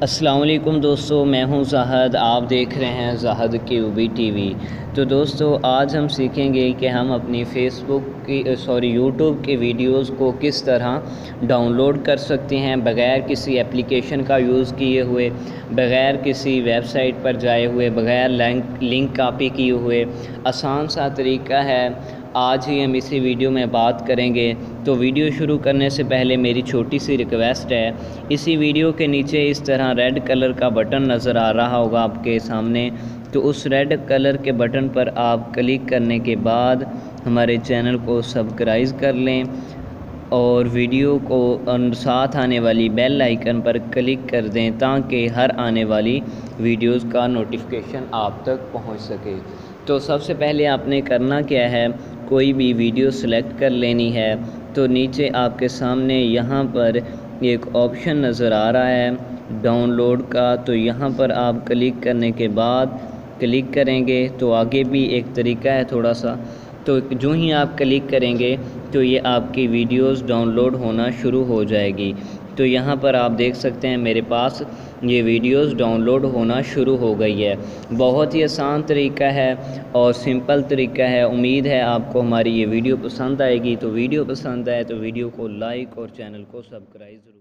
अस्सलाम वालेकुम दोस्तों, मैं हूं ज़ाहद। आप देख रहे हैं ज़ाहद क्यूबी टीवी। तो दोस्तों, आज हम सीखेंगे कि हम अपनी यूट्यूब की वीडियोस को किस तरह डाउनलोड कर सकते हैं बग़ैर किसी एप्लीकेशन का यूज़ किए हुए, बग़ैर किसी वेबसाइट पर जाए हुए, बग़ैर लिंक कॉपी किए हुए। आसान सा तरीका है, आज ही हम इसी वीडियो में बात करेंगे। तो वीडियो शुरू करने से पहले मेरी छोटी सी रिक्वेस्ट है, इसी वीडियो के नीचे इस तरह रेड कलर का बटन नज़र आ रहा होगा आपके सामने, तो उस रेड कलर के बटन पर आप क्लिक करने के बाद हमारे चैनल को सब्सक्राइब कर लें और वीडियो को साथ आने वाली बेल आइकन पर क्लिक कर दें ताकि हर आने वाली वीडियोस का नोटिफिकेशन आप तक पहुंच सके। तो सबसे पहले आपने करना क्या है, कोई भी वीडियो सेलेक्ट कर लेनी है। तो नीचे आपके सामने यहाँ पर एक ऑप्शन नज़र आ रहा है डाउनलोड का, तो यहाँ पर आप क्लिक करने के बाद क्लिक करेंगे तो आगे भी एक तरीका है थोड़ा सा। तो जो ही आप क्लिक करेंगे तो ये आपकी वीडियोस डाउनलोड होना शुरू हो जाएगी। तो यहाँ पर आप देख सकते हैं मेरे पास ये वीडियोस डाउनलोड होना शुरू हो गई है। बहुत ही आसान तरीका है और सिंपल तरीका है। उम्मीद है आपको हमारी ये वीडियो पसंद आएगी। तो वीडियो पसंद आए तो वीडियो को लाइक और चैनल को सब्सक्राइब